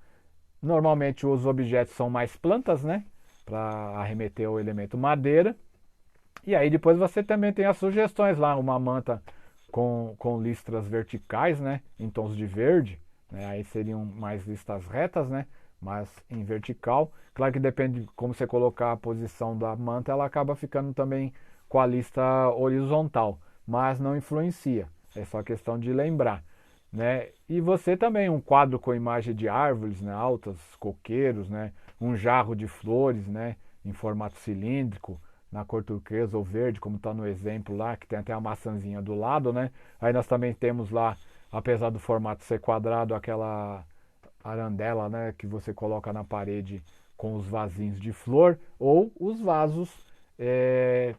Normalmente os objetos são mais plantas, né, para arremeter ao elemento madeira. E aí depois você também tem as sugestões lá, uma manta com listras verticais, né, em tons de verde, né, aí seriam mais listas retas, né, mas em vertical. Claro que depende de como você colocar a posição da manta, ela acaba ficando também com a lista horizontal, mas não influencia, é só questão de lembrar. Né? E você também, um quadro com imagem de árvores, né, altas, coqueiros, né, um jarro de flores, né, em formato cilíndrico, na cor turquesa ou verde, como está no exemplo lá, que tem até a maçãzinha do lado, né? Aí nós também temos lá, apesar do formato ser quadrado, aquela arandela, né, que você coloca na parede com os vasinhos de flor, ou os vasos,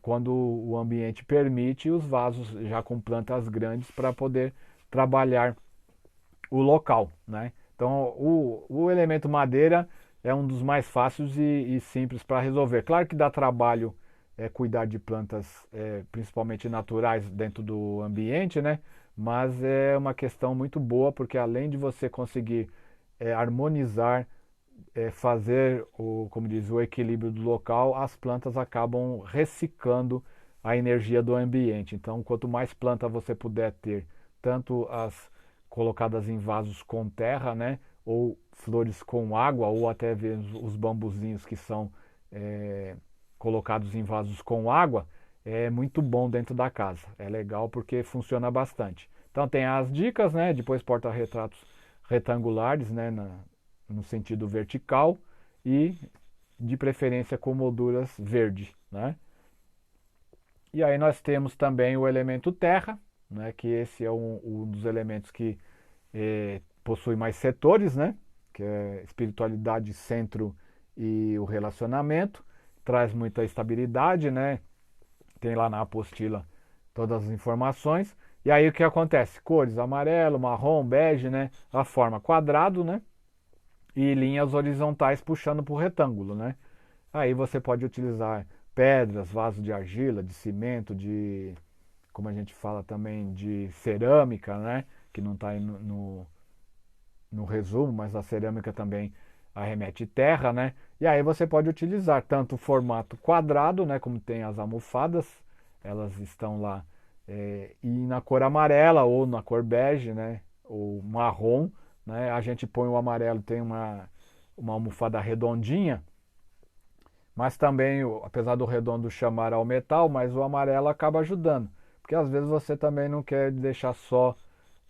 quando o ambiente permite, os vasos já com plantas grandes para poder trabalhar o local, né? Então, o elemento madeira é um dos mais fáceis e simples para resolver. Claro que dá trabalho cuidar de plantas, principalmente naturais, dentro do ambiente, né? Mas é uma questão muito boa, porque além de você conseguir harmonizar, fazer o, como diz, o equilíbrio do local, as plantas acabam reciclando a energia do ambiente. Então, quanto mais planta você puder ter, tanto as colocadas em vasos com terra, né, ou flores com água, ou até mesmo os bambuzinhos que são é, colocados em vasos com água, é muito bom dentro da casa. É legal porque funciona bastante. Então tem as dicas, né? Depois porta-retratos retangulares, né? No sentido vertical e de preferência com molduras verde, né? E aí nós temos também o elemento terra, né? Que esse é um dos elementos que possui mais setores, né? Que é espiritualidade, centro e o relacionamento. Traz muita estabilidade, né? Tem lá na apostila todas as informações. E aí o que acontece? Cores amarelo, marrom, bege, né? A forma quadrado, né? E linhas horizontais puxando para o retângulo, né? Aí você pode utilizar pedras, vasos de argila, de cimento, de, como a gente fala também, de cerâmica, né? Que não está aí no resumo, mas a cerâmica também arremete terra, né? E aí você pode utilizar tanto o formato quadrado, né? Como tem as almofadas, elas estão lá, e na cor amarela ou na cor bege, né? Ou marrom, né? A gente põe o amarelo, tem uma almofada redondinha, mas também, apesar do redondo chamar ao metal, mas o amarelo acaba ajudando. Porque às vezes você também não quer deixar só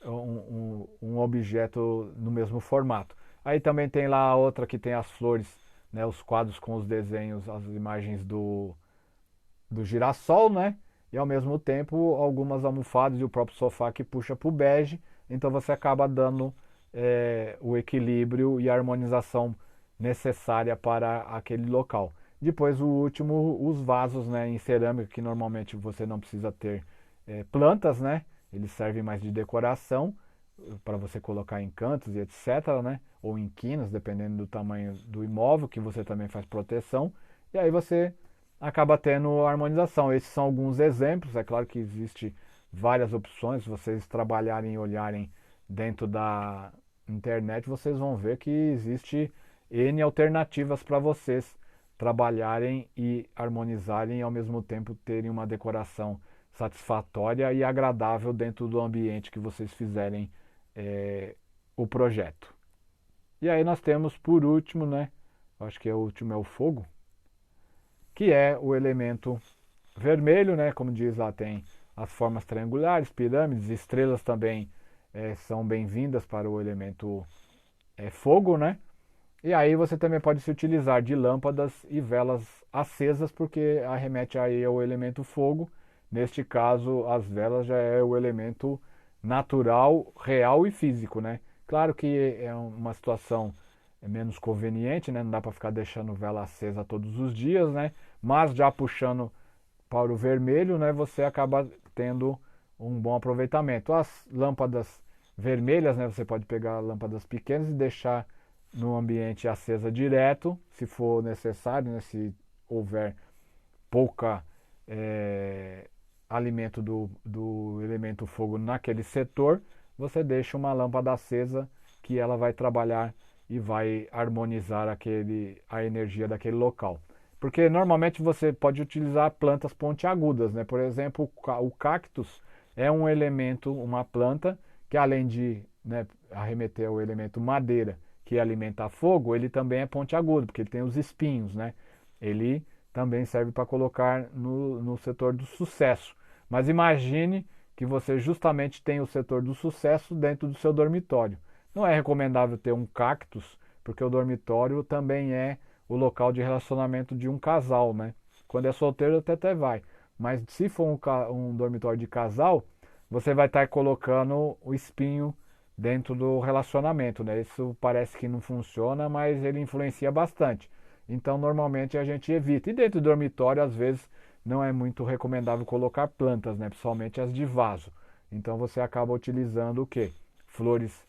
um objeto no mesmo formato. Aí também tem lá a outra que tem as flores, né, os quadros com os desenhos, as imagens do girassol, né? E ao mesmo tempo algumas almofadas e o próprio sofá que puxa para o bege. Então você acaba dando o equilíbrio e a harmonização necessária para aquele local. Depois o último, os vasos, né, em cerâmica, que normalmente você não precisa ter plantas, né? Eles servem mais de decoração para você colocar em cantos e etc, né? Ou em quinas, dependendo do tamanho do imóvel, que você também faz proteção. E aí você acaba tendo harmonização. Esses são alguns exemplos. É claro que existe várias opções. Se vocês trabalharem e olharem dentro da internet, vocês vão ver que existe N alternativas para vocês trabalharem e harmonizarem e ao mesmo tempo terem uma decoração satisfatória e agradável dentro do ambiente que vocês fizerem o projeto. E aí nós temos por último, né? Acho que o último é o fogo, que é o elemento vermelho, né? Como diz lá, tem as formas triangulares, pirâmides, estrelas também são bem-vindas para o elemento fogo, né? E aí você também pode se utilizar de lâmpadas e velas acesas, porque arremete aí ao elemento fogo. Neste caso, as velas já é o elemento natural, real e físico, né? Claro que é uma situação é menos conveniente, né? Não dá para ficar deixando vela acesa todos os dias, né? Mas já puxando para o vermelho, né? Você acaba tendo um bom aproveitamento. As lâmpadas vermelhas, né? Você pode pegar lâmpadas pequenas e deixar no ambiente acesa direto, se for necessário, né? Se houver pouca alimento do elemento fogo naquele setor, você deixa uma lâmpada acesa que ela vai trabalhar e vai harmonizar a energia daquele local. Porque normalmente você pode utilizar plantas pontiagudas, né? Por exemplo, o cactus é um elemento, uma planta que além de, né, arremeter ao elemento madeira que alimenta fogo, ele também é pontiagudo, porque ele tem os espinhos, né? Ele também serve para colocar no setor do sucesso. Mas imagine que você justamente tem o setor do sucesso dentro do seu dormitório. Não é recomendável ter um cactus, porque o dormitório também é o local de relacionamento de um casal, né? Quando é solteiro até vai. Mas se for um dormitório de casal, você vai estar colocando o espinho dentro do relacionamento, né? Isso parece que não funciona, mas ele influencia bastante. Então, normalmente a gente evita. E dentro do dormitório, às vezes, não é muito recomendável colocar plantas, né? Principalmente as de vaso. Então, você acaba utilizando o quê? Flores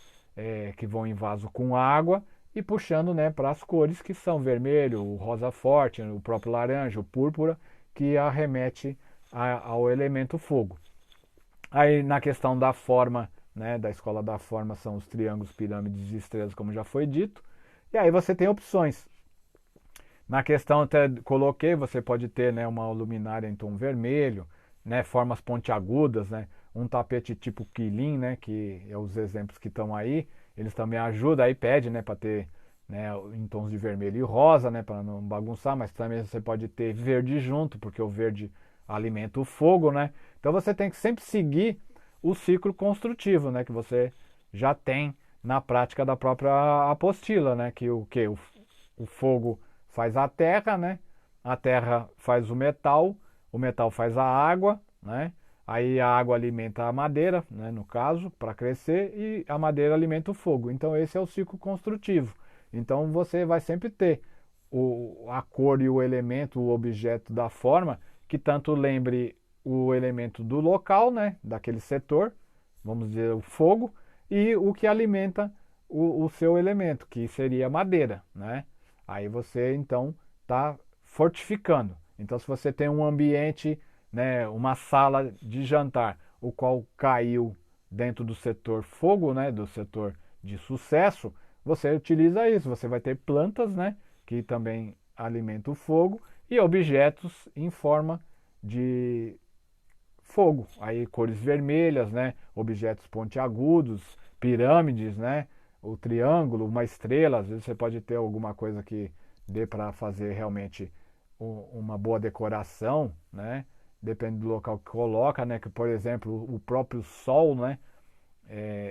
que vão em vaso com água e puxando, né, para as cores que são vermelho, o rosa forte, o próprio laranja, o púrpura, que arremete ao elemento fogo. Aí na questão da forma, né, da escola da forma são os triângulos, pirâmides e estrelas, como já foi dito. E aí você tem opções. Na questão até coloquei, você pode ter, né, uma luminária em tom vermelho, né, formas pontiagudas, né, um tapete tipo quilim, né, que é os exemplos que estão aí, eles também ajudam, aí pede, né, para ter, né, em tons de vermelho e rosa, né, para não bagunçar, mas também você pode ter verde junto, porque o verde alimenta o fogo, né? Então você tem que sempre seguir o ciclo construtivo, né, que você já tem na prática da própria apostila, né, que o fogo faz a terra, né? A terra faz o metal faz a água, né? Aí a água alimenta a madeira, né, no caso, para crescer, e a madeira alimenta o fogo. Então esse é o ciclo construtivo. Então você vai sempre ter a cor e o elemento, o objeto da forma que tanto lembre o elemento do local, né, daquele setor, vamos dizer o fogo, e o que alimenta o seu elemento, que seria a madeira, né? Aí você então está fortificando. Então se você tem um ambiente, né, uma sala de jantar, o qual caiu dentro do setor fogo, né, do setor de sucesso, você utiliza isso. Você vai ter plantas, né, que também alimentam o fogo e objetos em forma de fogo. Aí cores vermelhas, né, objetos pontiagudos, pirâmides, né, o triângulo, uma estrela. Às vezes você pode ter alguma coisa que dê para fazer realmente uma boa decoração, né? Depende do local que coloca, né? Que por exemplo o próprio sol, né?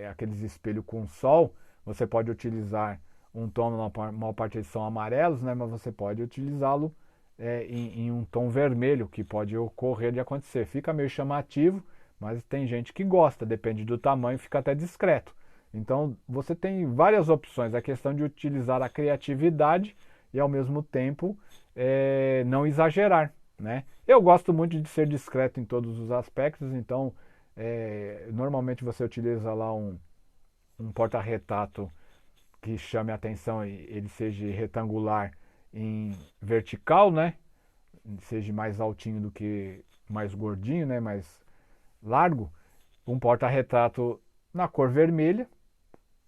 Aqueles espelhos com sol, você pode utilizar um tom uma partição amarelos, né? Mas você pode utilizá-lo em um tom vermelho, que pode ocorrer de acontecer. Fica meio chamativo, mas tem gente que gosta, depende do tamanho, fica até discreto. Então você tem várias opções, é questão de utilizar a criatividade e ao mesmo tempo não exagerar, né? Eu gosto muito de ser discreto em todos os aspectos, então normalmente você utiliza lá um porta-retrato que chame a atenção e ele seja retangular em vertical, né? Seja mais altinho do que mais gordinho, né? Mais largo. Um porta-retrato na cor vermelha,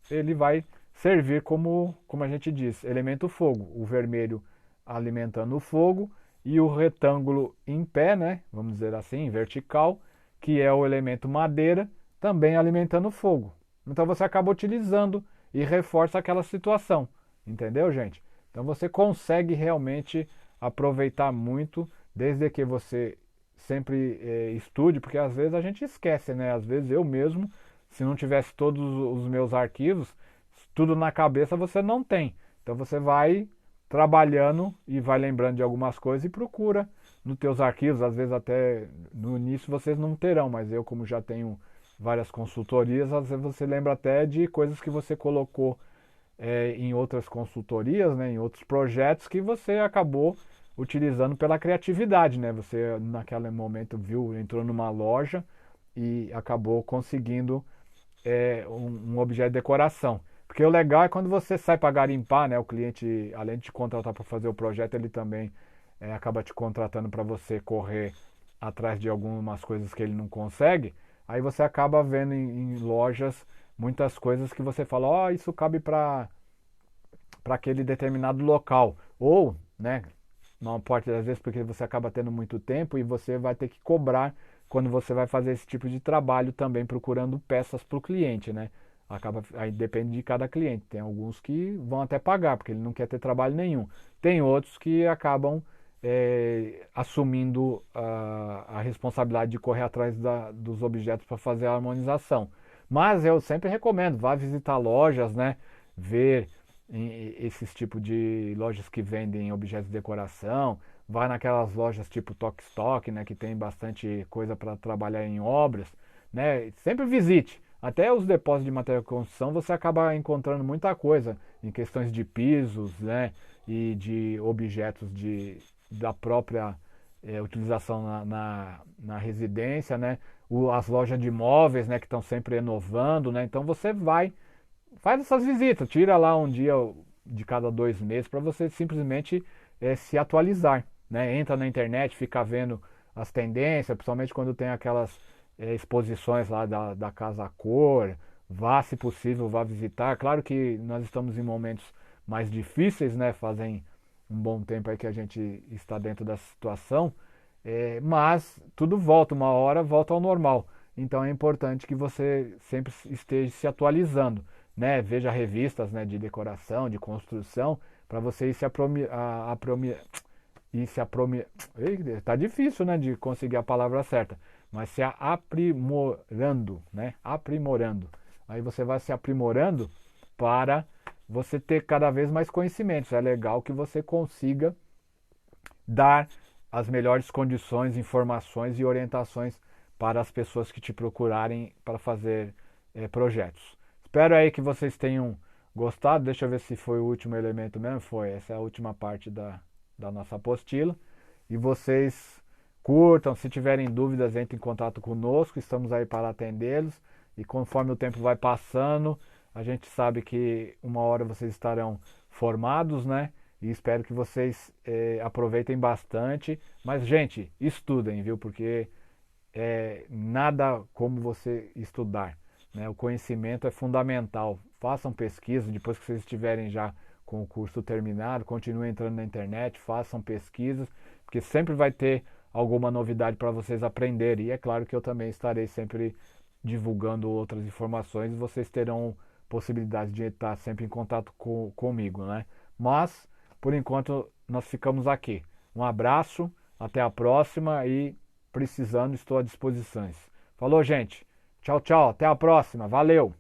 ele vai servir como a gente diz, elemento fogo. O vermelho alimentando o fogo e o retângulo em pé, né? Vamos dizer assim, vertical, que é o elemento madeira, também alimentando o fogo. Então você acaba utilizando e reforça aquela situação, entendeu, gente? Então você consegue realmente aproveitar muito, desde que você sempre estude, porque às vezes a gente esquece, né? Às vezes eu mesmo, se não tivesse todos os meus arquivos, tudo na cabeça você não tem. Então você vai trabalhando e vai lembrando de algumas coisas e procura nos teus arquivos, às vezes até no início vocês não terão, mas eu como já tenho várias consultorias, às vezes você lembra até de coisas que você colocou em outras consultorias, né, em outros projetos que você acabou utilizando pela criatividade, né? Você naquele momento viu, entrou numa loja e acabou conseguindo um objeto de decoração. Porque o legal é quando você sai para garimpar, né? O cliente, além de te contratar para fazer o projeto, ele também acaba te contratando para você correr atrás de algumas coisas que ele não consegue. Aí você acaba vendo em lojas muitas coisas que você fala, ó, isso cabe para aquele determinado local. Ou, né, não parte das vezes porque você acaba tendo muito tempo e você vai ter que cobrar quando você vai fazer esse tipo de trabalho também procurando peças para o cliente, né? Acaba, aí depende de cada cliente. Tem alguns que vão até pagar porque ele não quer ter trabalho nenhum. Tem outros que acabam assumindo a responsabilidade de correr atrás dos objetos para fazer a harmonização. Mas eu sempre recomendo, vá visitar lojas, né? Ver esses tipos de lojas que vendem objetos de decoração, vai naquelas lojas tipo Tok Stock, né, que tem bastante coisa para trabalhar em obras, né? Sempre visite. Até os depósitos de material de construção você acaba encontrando muita coisa em questões de pisos, né, e de objetos da própria utilização na residência, né? As lojas de imóveis, né, que estão sempre renovando, né? Então você faz essas visitas, tira lá um dia de cada 2 meses para você simplesmente se atualizar, né? Entra na internet, fica vendo as tendências, principalmente quando tem aquelas exposições lá da Casa Cor, vá se possível, vá visitar. Claro que nós estamos em momentos mais difíceis, né? Fazem um bom tempo aí que a gente está dentro dessa situação, mas tudo volta, uma hora volta ao normal. Então é importante que você sempre esteja se atualizando, né? Veja revistas, né, de decoração, de construção, para você ir se tá difícil, né, de conseguir a palavra certa, mas se aprimorando, né? Aprimorando. Aí você vai se aprimorando para você ter cada vez mais conhecimentos. É legal que você consiga dar as melhores condições, informações e orientações para as pessoas que te procurarem para fazer projetos. Espero aí que vocês tenham gostado. Deixa eu ver se foi o último elemento mesmo. Foi. Essa é a última parte da nossa apostila. E vocês curtam. Se tiverem dúvidas, entrem em contato conosco. Estamos aí para atendê-los. E conforme o tempo vai passando, a gente sabe que uma hora vocês estarão formados, né? E espero que vocês aproveitem bastante. Mas, gente, estudem, viu? Porque nada como você estudar, né? O conhecimento é fundamental. Façam pesquisa, depois que vocês estiverem já com o curso terminado, continuem entrando na internet, façam pesquisas, porque sempre vai ter alguma novidade para vocês aprenderem. E é claro que eu também estarei sempre divulgando outras informações e vocês terão possibilidade de estar sempre em contato comigo, né? Mas, por enquanto, nós ficamos aqui. Um abraço, até a próxima e precisando, estou à disposição. Falou, gente. Tchau, tchau. Até a próxima. Valeu!